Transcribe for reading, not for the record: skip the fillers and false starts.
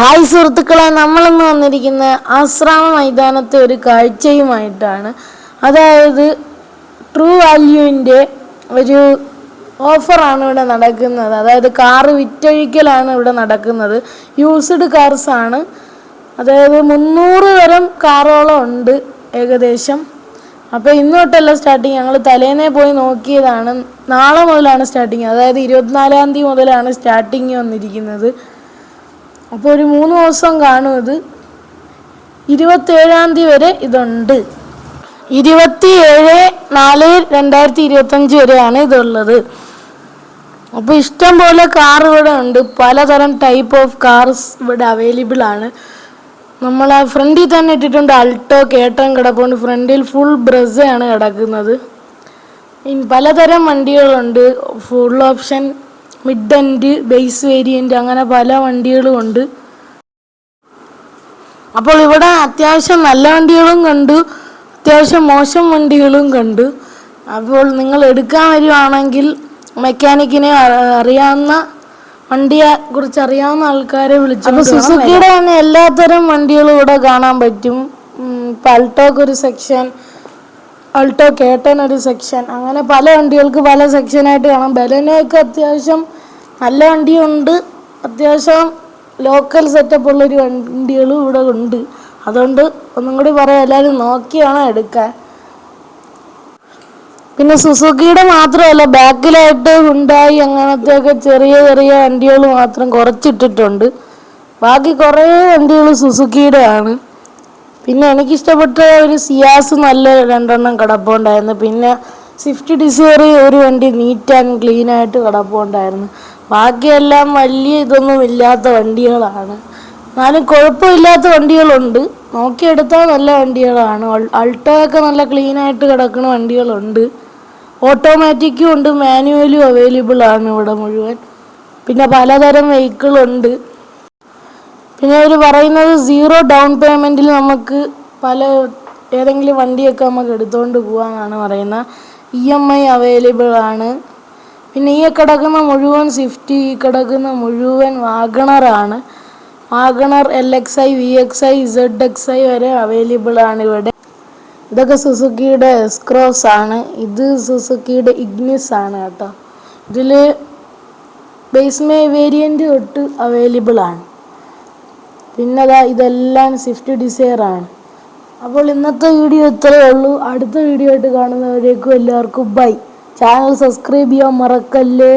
Hi സുഹൃത്തുക്കളെ, നമ്മളിന്ന് വന്നിരിക്കുന്ന ആശ്രാമ മൈതാനത്തെ ഒരു കാഴ്ചയുമായിട്ടാണ്. അതായത് ട്രൂ വാല്യൂവിൻ്റെ ഒരു ഓഫറാണ് ഇവിടെ നടക്കുന്നത്. അതായത് കാറ് വിറ്റഴിക്കലാണ് ഇവിടെ നടക്കുന്നത്. യൂസ്ഡ് കാർസാണ്. അതായത് 300 തരം കാറുകളും ഉണ്ട് ഏകദേശം. അപ്പോൾ ഇന്ന് തൊട്ടല്ല സ്റ്റാർട്ടിങ്. ഞങ്ങൾ തലേന്നേ പോയി നോക്കിയതാണ്. നാളെ മുതലാണ് സ്റ്റാർട്ടിങ്. അതായത് 24-ാം തീയതി മുതലാണ് സ്റ്റാർട്ടിങ് വന്നിരിക്കുന്നത്. അപ്പോൾ ഒരു 3 ദിവസം കാണും. ഇത് 27-ാം തീയതി വരെ ഇതുണ്ട്. 27/4/2025 വരെയാണ് ഇതുള്ളത്. അപ്പോൾ ഇഷ്ടം പോലെ കാർ ഇവിടെ ഉണ്ട്. പലതരം ടൈപ്പ് ഓഫ് കാർസ് ഇവിടെ അവൈലബിൾ ആണ്. നമ്മൾ ആ ഫ്രണ്ടിൽ തന്നെ ഇട്ടിട്ടുണ്ട്. അൾട്ടോ കേട്ടൻ കിടപ്പുണ്ട്. ഫ്രണ്ടിൽ ഫുൾ ബ്രസയാണ് കിടക്കുന്നത്. പലതരം വണ്ടികളുണ്ട്. Full option, mid end, base variant, അങ്ങനെ പല വണ്ടികളും ഉണ്ട്. അപ്പോൾ ഇവിടെ അത്യാവശ്യം നല്ല വണ്ടികളും കണ്ടു, അത്യാവശ്യം മോശം വണ്ടികളും കണ്ടു. അപ്പോൾ നിങ്ങൾ എടുക്കാൻ വരുവാണെങ്കിൽ മെക്കാനിക്കിനെ അറിയാവുന്ന, വണ്ടിയെ കുറിച്ച് അറിയാവുന്ന ആൾക്കാരെ വിളിച്ചു. അപ്പോൾ സുസുക്കിയുടെ തന്നെ എല്ലാത്തരം വണ്ടികളും ഇവിടെ കാണാൻ പറ്റും. ഇപ്പം അൾട്ടോക്ക് ഒരു സെക്ഷൻ, അൾട്ടോ കേട്ടൻ ഒരു സെക്ഷൻ, അങ്ങനെ പല വണ്ടികൾക്ക് പല സെക്ഷനായിട്ട് കാണാം. ബലെനോയ്ക്ക് അത്യാവശ്യം നല്ല വണ്ടിയുണ്ട്, അത്യാവശ്യം ലോക്കൽ സെറ്റപ്പ് ഉള്ളൊരു വണ്ടികളും ഇവിടെ ഉണ്ട്. അതുകൊണ്ട് ഒന്നും കൂടി പറയാം, എല്ലാവരും നോക്കി വേണം എടുക്കാൻ. പിന്നെ സുസുക്കിയുടെ മാത്രമല്ല, ബാക്കിലായിട്ട് ഹുണ്ടായി അങ്ങനത്തെയൊക്കെ ചെറിയ ചെറിയ വണ്ടികൾ മാത്രം കുറച്ചിട്ടിട്ടുണ്ട്. ബാക്കി കുറേ വണ്ടികൾ സുസുക്കിയുടെ ആണ്. പിന്നെ എനിക്കിഷ്ടപ്പെട്ട ഒരു സിയാസ് നല്ല 2 കിടപ്പുണ്ടായിരുന്നു. പിന്നെ സ്വിഫ്റ്റ് ഡിസയർ ഒരു വണ്ടി നീറ്റ് ആൻഡ് ക്ലീൻ ആയിട്ട് കിടപ്പുണ്ടായിരുന്നു. ബാക്കിയെല്ലാം വലിയ ഇതൊന്നും ഇല്ലാത്ത വണ്ടികളാണ്. എന്നാലും കുഴപ്പമില്ലാത്ത വണ്ടികളുണ്ട്. നോക്കിയെടുത്താൽ നല്ല വണ്ടികളാണ്. അൾട്ടോയൊക്കെ നല്ല ക്ലീനായിട്ട് കിടക്കുന്ന വണ്ടികളുണ്ട്. ഓട്ടോമാറ്റിക്കും ഉണ്ട്, മാനുവലും അവൈലബിൾ ആണ് ഇവിടെ മുഴുവൻ. പിന്നെ പലതരം വെഹിക്കിളുണ്ട്. പിന്നെ അവർ പറയുന്നത് 0 ഡൗൺ പേയ്മെൻറ്റിൽ നമുക്ക് ഏതെങ്കിലും വണ്ടിയൊക്കെ നമുക്ക് എടുത്തുകൊണ്ട് പോകാമെന്നാണ് പറയുന്നത്. EMI അവൈലബിൾ ആണ്. പിന്നെ ഈ കിടക്കുന്ന മുഴുവൻ സ്വിഫ്റ്റ്, ഈ കിടക്കുന്ന മുഴുവൻ വാഗണറാണ്. വാഗണർ LXi, VXi, ZXi വരെ അവൈലബിൾ ആണ് ഇവിടെ. ഇതൊക്കെ സുസുക്കിയുടെ എസ്ക്രോസ് ആണ്. ഇത് സുസുക്കിയുടെ ഇഗ്നിസ് ആണ് കേട്ടോ. ഇതിൽ ബേസ് വേരിയൻ്റ് തൊട്ട് അവൈലബിൾ ആണ്. പിന്നെ ഇതെല്ലാം സ്വിഫ്റ്റ് ഡിസയർ ആണ്. അപ്പോൾ ഇന്നത്തെ വീഡിയോ ഇത്രയേ ഉള്ളൂ. അടുത്ത വീഡിയോ ആയിട്ട് കാണുന്നവരേക്കും എല്ലാവർക്കും ബൈ. ചാനൽ സബ്സ്ക്രൈബ് ചെയ്യാൻ മറക്കല്ലേ.